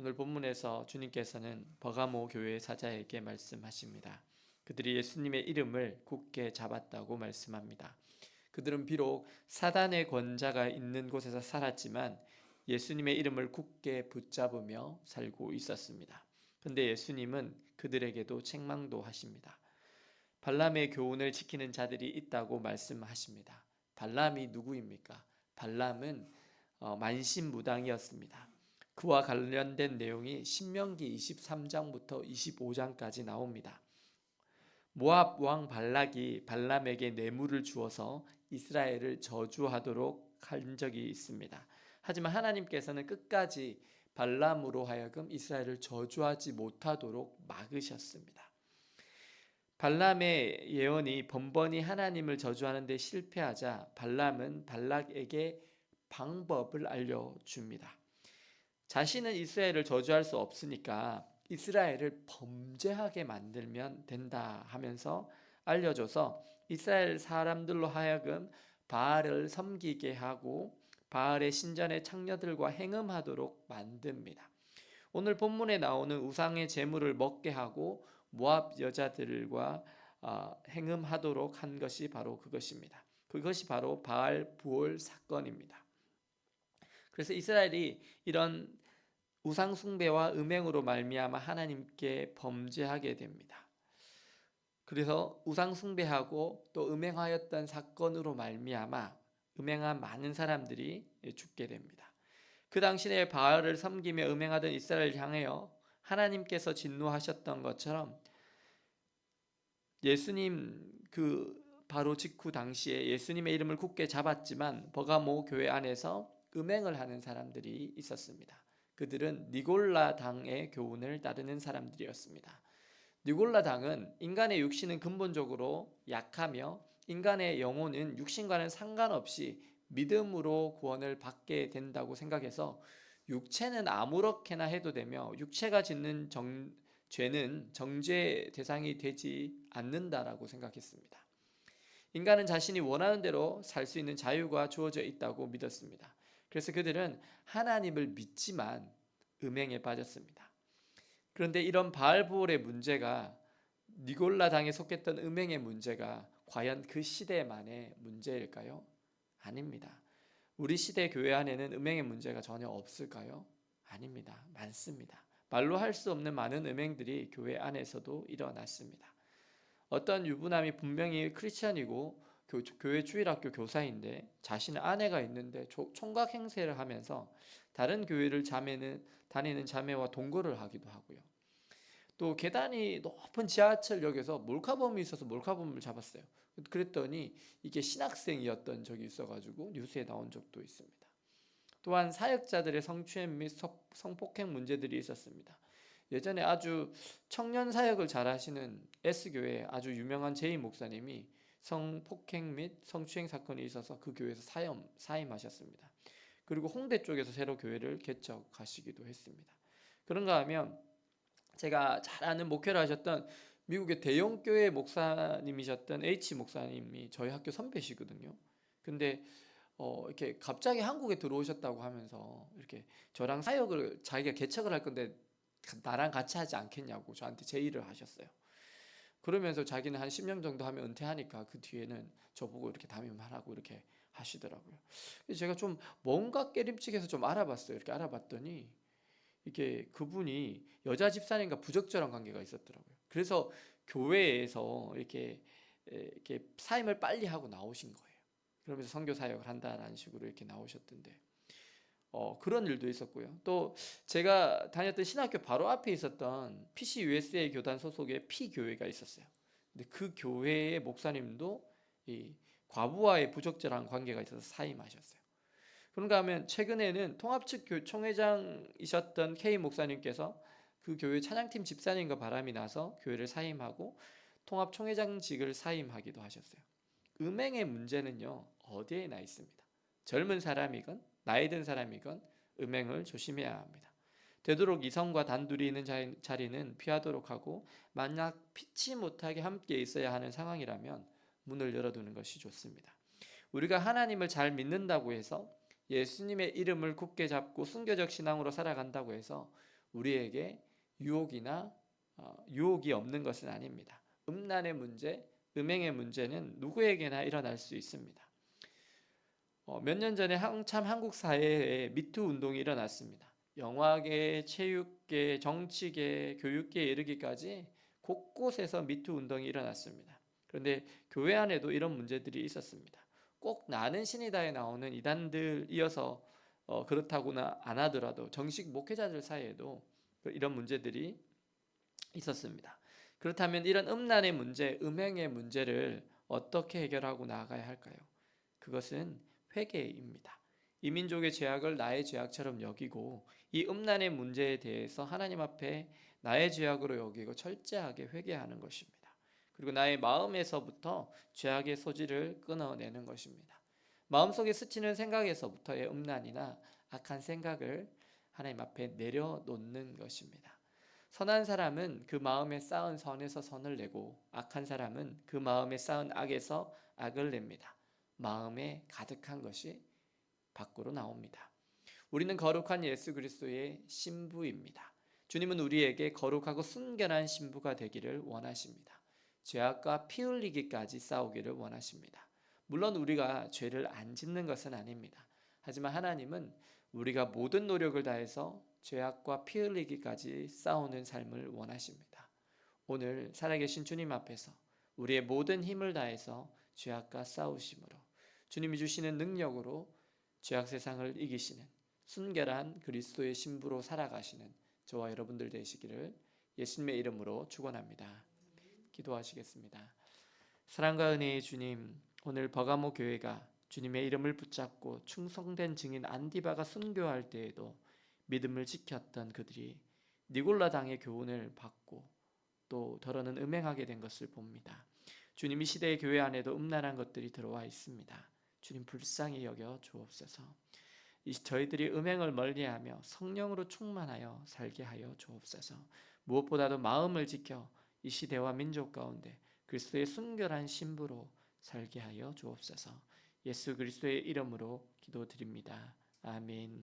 오늘 본문에서 주님께서는 버가모 교회 사자에게 말씀하십니다. 그들이 예수님의 이름을 굳게 잡았다고 말씀합니다. 그들은 비록 사단의 권자가 있는 곳에서 살았지만 예수님의 이름을 굳게 붙잡으며 살고 있었습니다. 근데 예수님은 그들에게도 책망도 하십니다. 발람의 교훈을 지키는 자들이 있다고 말씀하십니다. 발람이 누구입니까? 발람은 만신무당이었습니다. 그와 관련된 내용이 신명기 23장부터 25장까지 나옵니다. 모압 왕 발락이 발람에게 뇌물을 주어서 이스라엘을 저주하도록 한 적이 있습니다. 하지만 하나님께서는 끝까지 발람으로 하여금 이스라엘을 저주하지 못하도록 막으셨습니다. 발람의 예언이 번번이 하나님을 저주하는 데 실패하자 발람은 발락에게 방법을 알려줍니다. 자신은 이스라엘을 저주할 수 없으니까 이스라엘을 범죄하게 만들면 된다 하면서 알려줘서 이스라엘 사람들로 하여금 바알을 섬기게 하고 바알의 신전의 창녀들과 행음하도록 만듭니다. 오늘 본문에 나오는 우상의 제물을 먹게 하고 모압 여자들과 행음하도록 한 것이 바로 그것입니다. 그것이 바로 바알 부올 사건입니다. 그래서 이스라엘이 이런 우상 숭배와 음행으로 말미암아 하나님께 범죄하게 됩니다. 그래서 우상 숭배하고 또 음행하였던 사건으로 말미암아 음행한 많은 사람들이 죽게 됩니다. 그 당시에 바알을 섬기며 음행하던 이스라엘을 향하여 하나님께서 진노하셨던 것처럼 예수님 바로 직후 당시에 예수님의 이름을 굳게 잡았지만 버가모 교회 안에서 음행을 하는 사람들이 있었습니다. 그들은 니골라 당의 교훈을 따르는 사람들이었습니다. 니골라 당은 인간의 육신은 근본적으로 약하며 인간의 영혼은 육신과는 상관없이 믿음으로 구원을 받게 된다고 생각해서 육체는 아무렇게나 해도 되며 육체가 짓는 죄는 정죄 대상이 되지 않는다라고 생각했습니다. 인간은 자신이 원하는 대로 살 수 있는 자유가 주어져 있다고 믿었습니다. 그래서 그들은 하나님을 믿지만 음행에 빠졌습니다. 그런데 이런 바알부올의 문제가 니골라 당에 속했던 음행의 문제가 과연 그 시대만의 문제일까요? 아닙니다. 우리 시대 교회 안에는 음행의 문제가 전혀 없을까요? 아닙니다. 많습니다. 말로 할 수 없는 많은 음행들이 교회 안에서도 일어났습니다. 어떤 유부남이 분명히 크리스천이고 교회 주일학교 교사인데 자신의 아내가 있는데 총각 행세를 하면서 다른 교회를 다니는 자매와 동거를 하기도 하고요. 또 계단이 높은 지하철역에서 몰카범이 있어서 몰카범을 잡았어요. 그랬더니 이게 신학생이었던 적이 있어가지고 뉴스에 나온 적도 있습니다. 또한 사역자들의 성추행 및 성폭행 문제들이 있었습니다. 예전에 아주 청년 사역을 잘 하시는 S교회 아주 유명한 제이 목사님이 성폭행 및 성추행 사건이 있어서 그 교회에서 사임하셨습니다. 그리고 홍대 쪽에서 새로 교회를 개척하시기도 했습니다. 그런가 하면 제가 잘 아는 목회를 하셨던 미국의 대형 교회 목사님이셨던 H 목사님이 저희 학교 선배시거든요. 근데 이렇게 갑자기 한국에 들어오셨다고 하면서 이렇게 저랑 사역을 자기가 개척을 할 건데 나랑 같이 하지 않겠냐고 저한테 제의를 하셨어요. 그러면서 자기는 한 10년 정도 하면 은퇴하니까 그 뒤에는 저보고 이렇게 담임하라고 이렇게 하시더라고요. 제가 좀 뭔가 깨림칙해서 좀 알아봤어요. 이렇게 알아봤더니 이게 그분이 여자 집사님과 부적절한 관계가 있었더라고요. 그래서 교회에서 이렇게 사임을 빨리 하고 나오신 거예요. 그러면서 선교 사역을 한다라는 식으로 이렇게 나오셨던데 그런 일도 있었고요. 또 제가 다녔던 신학교 바로 앞에 있었던 PCUSA 교단 소속의 P교회가 있었어요. 근데 그 교회의 목사님도 이 과부와의 부적절한 관계가 있어서 사임하셨어요. 그런가 하면 최근에는 통합측 총회장이셨던 K 목사님께서 그 교회 찬양팀 집사님과 바람이 나서 교회를 사임하고 통합 총회장직을 사임하기도 하셨어요. 음행의 문제는요 어디에 나 있습니다. 젊은 사람이건 나이 든 사람이건 음행을 조심해야 합니다. 되도록 이성과 단둘이 있는 자리는 피하도록 하고 만약 피치 못하게 함께 있어야 하는 상황이라면 문을 열어두는 것이 좋습니다. 우리가 하나님을 잘 믿는다고 해서 예수님의 이름을 굳게 잡고 순교적 신앙으로 살아간다고 해서 우리에게 유혹이 없는 것은 아닙니다. 음란의 문제, 음행의 문제는 누구에게나 일어날 수 있습니다. 몇 년 전에 한참 한국 사회에 미투 운동이 일어났습니다. 영화계, 체육계, 정치계, 교육계에 이르기까지 곳곳에서 미투 운동이 일어났습니다. 그런데 교회 안에도 이런 문제들이 있었습니다. 꼭 나는 신이다에 나오는 이단들이어서 그렇다고나 안 하더라도 정식 목회자들 사이에도 이런 문제들이 있었습니다. 그렇다면 이런 음란의 문제, 음행의 문제를 어떻게 해결하고 나아가야 할까요? 그것은 회개입니다. 이 민족의 죄악을 나의 죄악처럼 여기고 이 음란의 문제에 대해서 하나님 앞에 나의 죄악으로 여기고 철저하게 회개하는 것입니다. 그리고 나의 마음에서부터 죄악의 소지를 끊어내는 것입니다. 마음속에 스치는 생각에서부터의 음란이나 악한 생각을 하나님 앞에 내려놓는 것입니다. 선한 사람은 그 마음에 쌓은 선에서 선을 내고 악한 사람은 그 마음에 쌓은 악에서 악을 냅니다. 마음에 가득한 것이 밖으로 나옵니다. 우리는 거룩한 예수 그리스도의 신부입니다. 주님은 우리에게 거룩하고 순결한 신부가 되기를 원하십니다. 죄악과 피 흘리기까지 싸우기를 원하십니다. 물론 우리가 죄를 안 짓는 것은 아닙니다. 하지만 하나님은 우리가 모든 노력을 다해서 죄악과 피 흘리기까지 싸우는 삶을 원하십니다. 오늘 살아계신 주님 앞에서 우리의 모든 힘을 다해서 죄악과 싸우심으로 주님이 주시는 능력으로 죄악 세상을 이기시는 순결한 그리스도의 신부로 살아가시는 저와 여러분들 되시기를 예수님의 이름으로 축원합니다. 기도하시겠습니다. 사랑과 은혜의 주님, 오늘 버가모 교회가 주님의 이름을 붙잡고 충성된 증인 안디바가 순교할 때에도 믿음을 지켰던 그들이 니골라당의 교훈을 받고 또 더러는 음행하게 된 것을 봅니다. 주님, 이 시대의 교회 안에도 음란한 것들이 들어와 있습니다. 주님, 불쌍히 여겨 주옵소서. 저희들이 음행을 멀리하며 성령으로 충만하여 살게 하여 주옵소서. 무엇보다도 마음을 지켜 이 시대와 민족 가운데 그리스도의 순결한 신부로 살게 하여 주옵소서. 예수 그리스도의 이름으로 기도드립니다. 아멘.